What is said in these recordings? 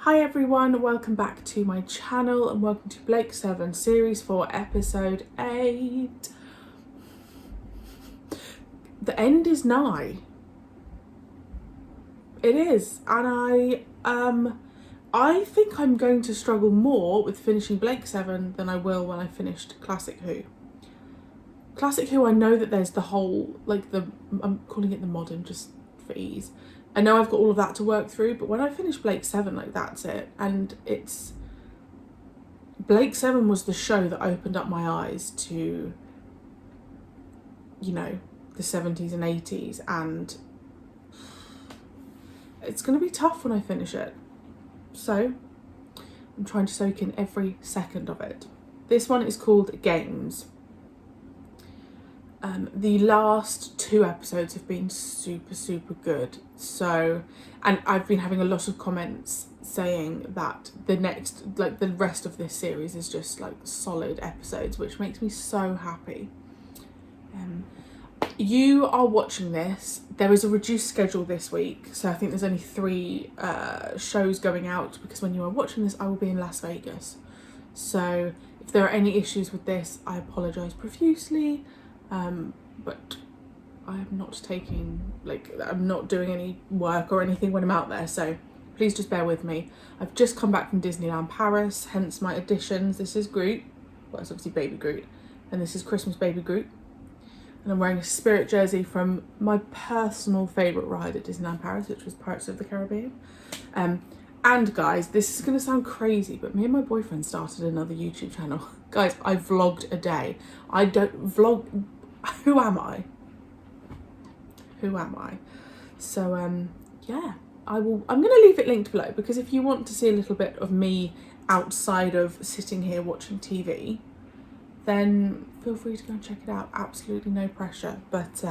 Hi everyone, welcome back to my channel and welcome to Ep.8 Series 4 Episode 8. The end is nigh. It is, and I think I'm going to struggle more with finishing Ep.8 than I will when I finished Classic Who. Classic Who, I know that there's the whole, I'm calling it the modern just for ease. I know I've got all of that to work through, but when I finish Ep.8, that's it. And it's... Ep.8 was the show that opened up my eyes to, you know, the 70s and 80s, and it's going to be tough when I finish it. So, I'm trying to soak in every second of it. This one is called Games. The last 2 episodes have been super good. So, and I've been having a lot of comments saying that the rest of this series is just solid episodes, which makes me so happy. You are watching this. There is a reduced schedule this week, so I think there's only 3 shows going out, because when you are watching this, I will be in Las Vegas. So if there are any issues with this, I apologise profusely. But I'm not taking, I'm not doing any work or anything when I'm out there, so please just bear with me. I've just come back from Disneyland Paris, hence my additions. This is Groot, well, it's obviously Baby Groot, and this is Christmas Baby Groot. And I'm wearing a Spirit jersey from my personal favourite ride at Disneyland Paris, which was Pirates of the Caribbean. And guys, this is going to sound crazy, but me and my boyfriend started another YouTube channel. Guys, I vlogged a day. I don't vlog... Who am I? So, yeah, I'm going to leave it linked below, because if you want to see a little bit of me outside of sitting here watching TV, then feel free to go and check it out. Absolutely no pressure. But,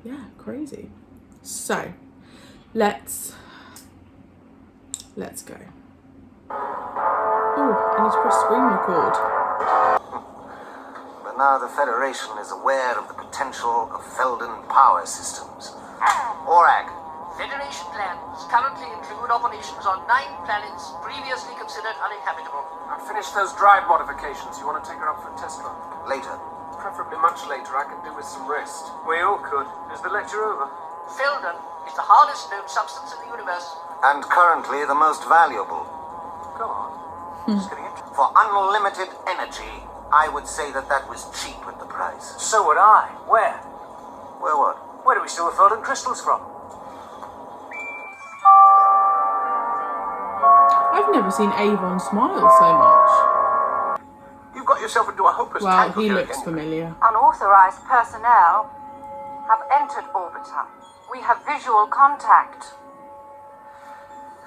yeah, crazy. So, let's go. Oh, I need to press screen record. But now the Federation is aware of the potential of Felden power systems. Orag. Federation plans currently include operations on 9 planets previously considered uninhabitable. I've finished those drive modifications. You want to take her up for a test run? Later. Preferably much later. I can do with some rest. We all could. Is the lecture over? Felden is the hardest known substance in the universe. And currently the most valuable. Go on. Just getting it. For unlimited energy, I would say that was cheap at the price. So would I. Where? Where what? Where do we steal the Felden crystals from? I've never seen Avon smile so much. You've got yourself into a hopeless Well, tangle he here looks again. familiar. Unauthorized personnel have entered Orbiter. We have visual contact.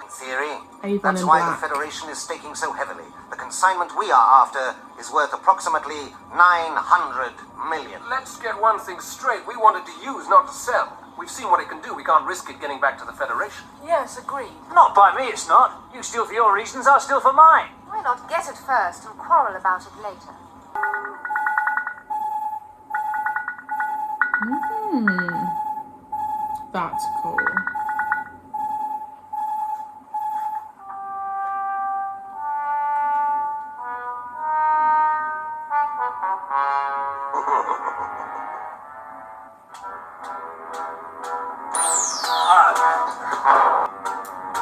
In theory, Avon that's in why black. the Federation is staking so heavily. The consignment we are after is worth approximately 900 million. Let's get one thing straight. We wanted to use, not to sell. We've seen what it can do. We can't risk it getting back to the Federation. Yes, agreed. Not by me, it's not. You steal for your reasons, I'll steal for mine. Why not get it first and quarrel about it later? That's cool.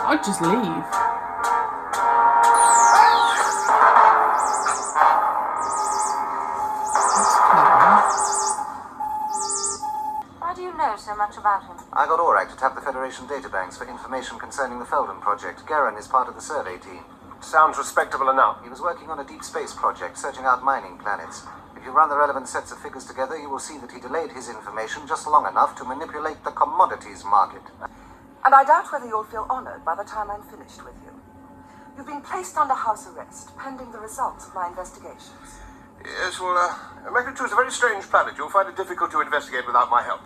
I'd just leave. That's clever. Why do you know so much about him? I got Orag to tap the Federation databanks for information concerning the Felden project. Garen is part of the survey team. Sounds respectable enough. He was working on a deep space project, searching out mining planets. If you run the relevant sets of figures together, you will see that he delayed his information just long enough to manipulate the commodities market. And I doubt whether you'll feel honored by the time I'm finished with you. You've been placed under house arrest, pending the results of my investigations. Yes, well, Marie-Clare is a very strange planet. You'll find it difficult to investigate without my help.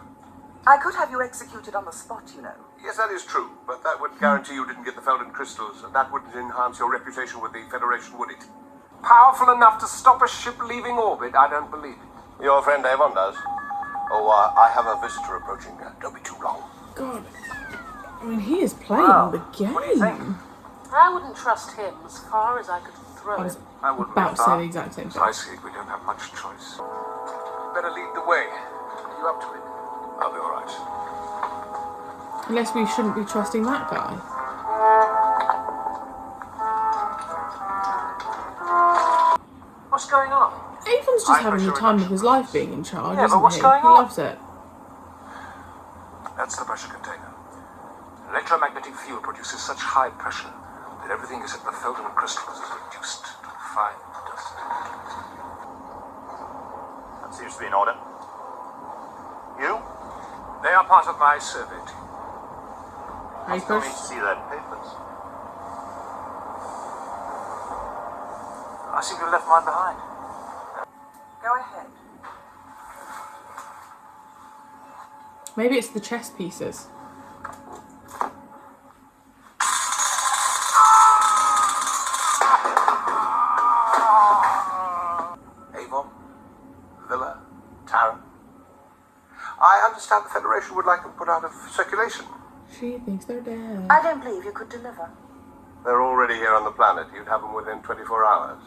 I could have you executed on the spot, you know. Yes, that is true, but that would guarantee you didn't get the Felden crystals, and that wouldn't enhance your reputation with the Federation, would it? Powerful enough to stop a ship leaving orbit? I don't believe it. Your friend Avon does. Oh, I have a visitor approaching. Don't be too long. God. I mean, he is playing the game. What do you think? I wouldn't trust him as far as I could throw I was him. I wouldn't about be to far. say the exact same thing. I see. We don't have much choice. Better lead the way. Are you up to it? I'll be all right. Unless we shouldn't be trusting that guy. What's going on? Avon's just having the time of his life being in charge, Yeah, but isn't what's he? going He on? loves it. That's the pressure container. Electromagnetic field produces such high pressure that everything except the Felden crystals is reduced to fine dust. That seems to be in order. You? They are part of my survey team. Still Papers. need to see their papers. I seem to have left mine behind. Go ahead. Maybe it's the chess pieces. Avon, Villa, Taran. I understand the Federation would like them put out of circulation. She thinks they're dead. I don't believe you could deliver. They're already here on the planet. You'd have them within 24 hours.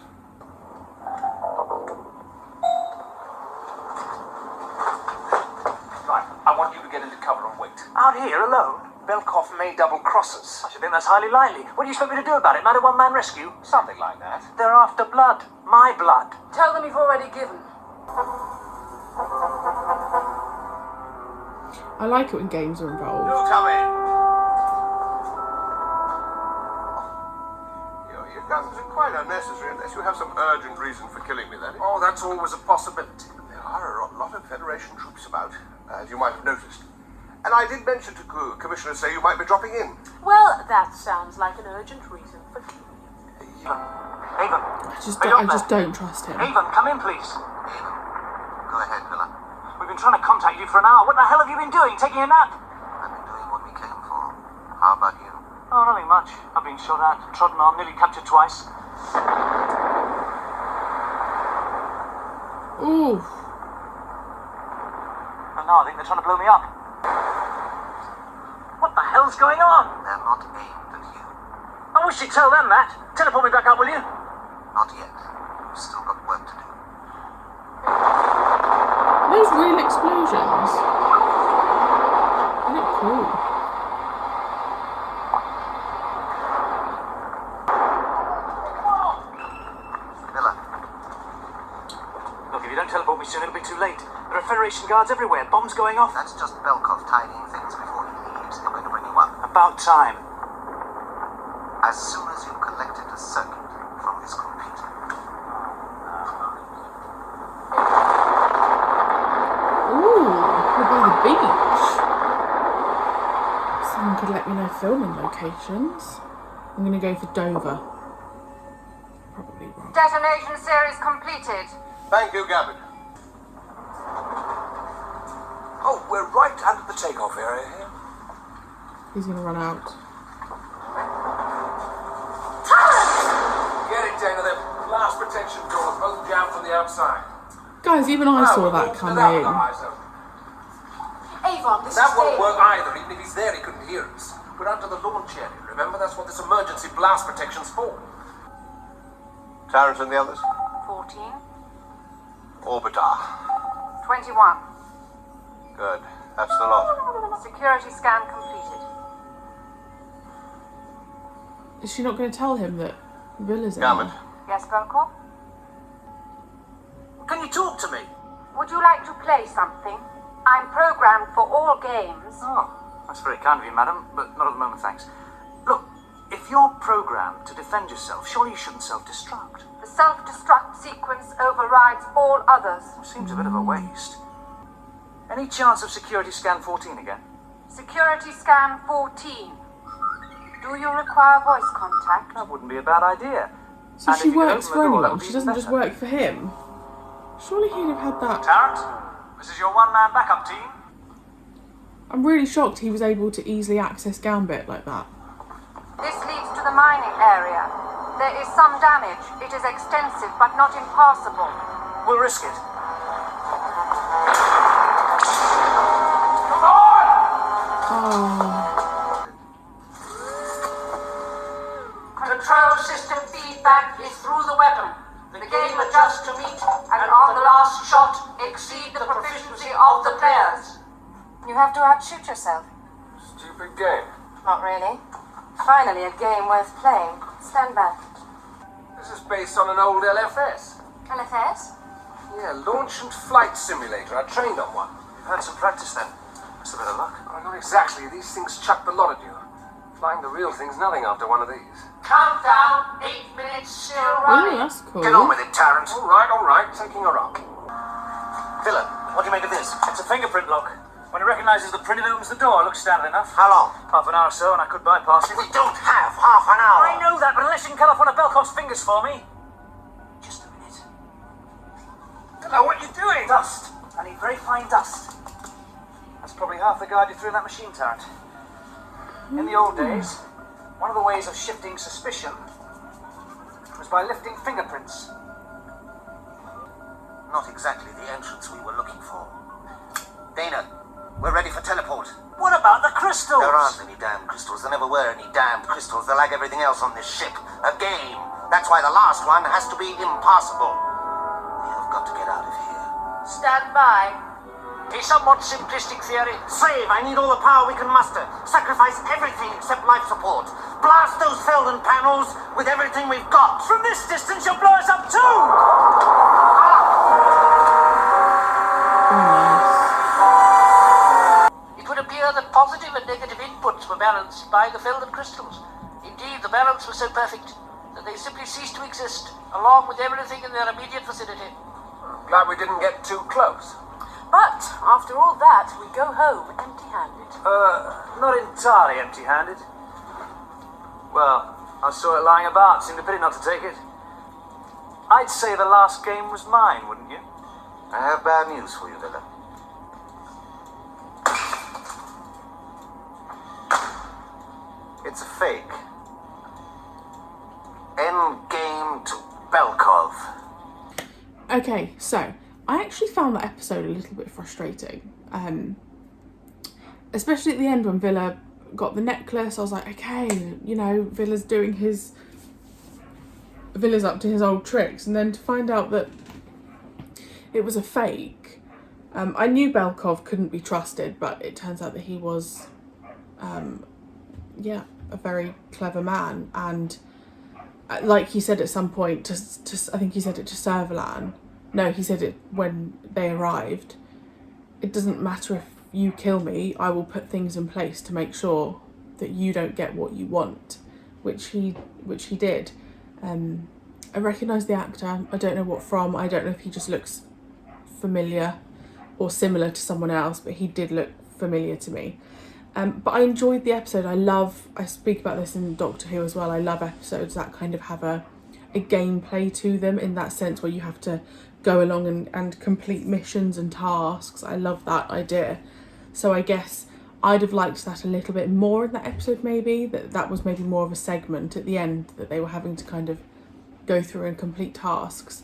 Right, I want you to get into cover and wait. Out here, alone? Belkoff may double cross us. I should think that's highly likely. What do you expect me to do about it? Mount a one-man rescue? Something like that. They're after blood. My blood. Tell them you've already given. I like it when games are involved. Do come in. Your guns are quite unnecessary unless you have some urgent reason for killing me, that is. Oh, that's always a possibility. There are a lot of Federation troops about, as you might have noticed. And I did mention to Commissioner say you might be dropping in. Well, that sounds like an urgent reason for killing you. Avon. I just don't trust him. Avon, come in, please. Go ahead, Villa. We've been trying to contact you for an hour. What the hell have you been doing? Taking a nap? I've been doing what we came for. How about you? Oh, nothing much. I've been shot at, trodden on, nearly captured twice. Ooh. And now I think they're trying to blow me up. What the hell's going on? They're not aimed at you. I wish you'd tell them that. Teleport me back up, will you? Not yet. We've still got work to do. Those real explosions. They look cool. Villa, Look, if you don't teleport me soon, it'll be too late. There are Federation guards everywhere. Bombs going off. that's just Belkov tidying things before he leaves. They're going to bring you up. About time. As soon as you've collected a circuit from his computer. Ooh, we're by the beach. Someone could let me know filming locations. I'm gonna go for Dover. Probably wrong. Detonation series completed. Thank you, Gavin. Oh, we're right under the takeoff area here. He's gonna run out. Get it, Dana. The blast protection doors both jammed from the outside. Guys, even I saw that coming. Avon, this That is won't Dave. work either. Even if he's there, he couldn't hear us. We're under the launch area, remember? That's what this emergency blast protection's for. Terrence and the others? 14, Orbiter. 21. Good. That's the lot. Security scan completed. Is she not going to tell him that Villa's in Gammon. there? Yes, Belkov? Can you talk to me? Would you like to play something? I'm programmed for all games. Oh, that's very kind of you, madam, but not at the moment, thanks. Look, if you're programmed to defend yourself, surely you shouldn't self-destruct. The self-destruct sequence overrides all others. Seems a bit of a waste. Any chance of security scan 14 again? Security scan 14. Do you require voice contact? That wouldn't be a bad idea. So And she if you could works open for the door, that anyone. would be She even doesn't just better. work for him. Surely he'd have had that. Tarrant, this is your one-man backup team. I'm really shocked he was able to easily access Gambit like that. This leads to the mining area. There is some damage. It is extensive, but not impassable. We'll risk it. Oh, Control system feedback is through the weapon. The game adjusts to meet, and on the last shot, exceed the proficiency of the players. You have to outshoot yourself. Stupid game. Not really. Finally, a game worth playing. Stand back. This is based on an old LFS. LFS? Yeah, launch and flight simulator. I trained on one. Had some practice then. Must have been a luck. Oh, not exactly. These things chuck the lot at you. Flying the real thing's nothing after one of these. Countdown, 8 minutes still Oh, running. that's cool. Get on with it, Tarrant. All right. Taking her up. Villain, what do you make of this? It's a fingerprint lock. When it recognises the print, it opens the door. It looks standard enough. How long? Half an hour or so, and I could bypass it. We don't have half an hour. I know that, but unless you can cut off one of Belkov's fingers for me. Just a minute. Hello, what are you doing? Dust. I need very fine dust. That's probably half the guard you threw in that machine, Tarrant. In the old days, one of the ways of shifting suspicion was by lifting fingerprints. Not exactly the entrance we were looking for. Dana, we're ready for teleport. What about the crystals? There aren't any damn crystals. There never were any damned crystals. They're like everything else on this ship. A game. That's why the last one has to be impossible. We have got to get out of here. Stand by. A somewhat simplistic theory. Save! I need all the power we can muster. Sacrifice everything except life support. Blast those Felden panels with everything we've got. From this distance, you'll blow us up too! It would appear that positive and negative inputs were balanced by the Felden crystals. Indeed, the balance was so perfect that they simply ceased to exist, along with everything in their immediate vicinity. Glad we didn't get too close. But after all that, we go home empty-handed. Not entirely empty-handed. Well, I saw it lying about. Seemed a pity not to take it. I'd say the last game was mine, wouldn't you? I have bad news for you, Villa. It's a fake. End game to Belkov. Okay, so I actually found that episode a little bit frustrating. Especially at the end when Villa got the necklace. I was like, okay, you know, Villa's up to his old tricks, and then to find out that it was a fake. I knew Belkov couldn't be trusted, but it turns out that he was, a very clever man. And like he said at some point, I think he said it to Servalan. No, he said it when they arrived. It doesn't matter if you kill me, I will put things in place to make sure that you don't get what you want, which he did. I recognise the actor. I don't know what from. I don't know if he just looks familiar or similar to someone else, but he did look familiar to me. But I enjoyed the episode. I speak about this in Doctor Who as well. I love episodes that kind of have a gameplay to them, in that sense where you have to go along and complete missions and tasks. I love that idea. So I guess I'd have liked that a little bit more in that episode, maybe. That was maybe more of a segment at the end that they were having to kind of go through and complete tasks.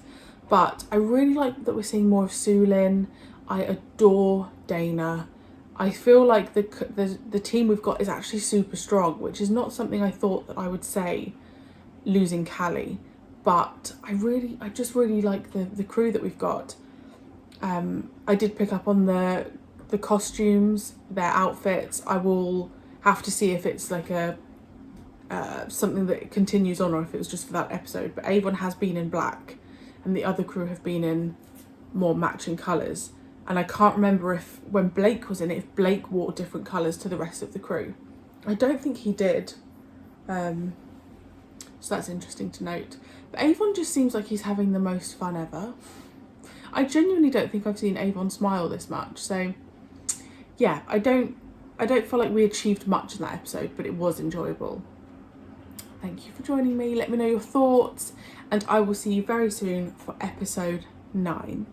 But I really like that we're seeing more of Sulin. I adore Dana. I feel like the team we've got is actually super strong, which is not something I thought that I would say losing Callie. But I just really like the crew that we've got. I did pick up on the costumes, their outfits. I will have to see if it's like a something that continues on or if it was just for that episode. But Avon has been in black and the other crew have been in more matching colours. And I can't remember if when Blake was in it, if Blake wore different colours to the rest of the crew. I don't think he did. So that's interesting to note. But Avon just seems like he's having the most fun ever. I genuinely don't think I've seen Avon smile this much. So yeah, I don't feel like we achieved much in that episode, but it was enjoyable. Thank you for joining me. Let me know your thoughts, and I will see you very soon for episode 9.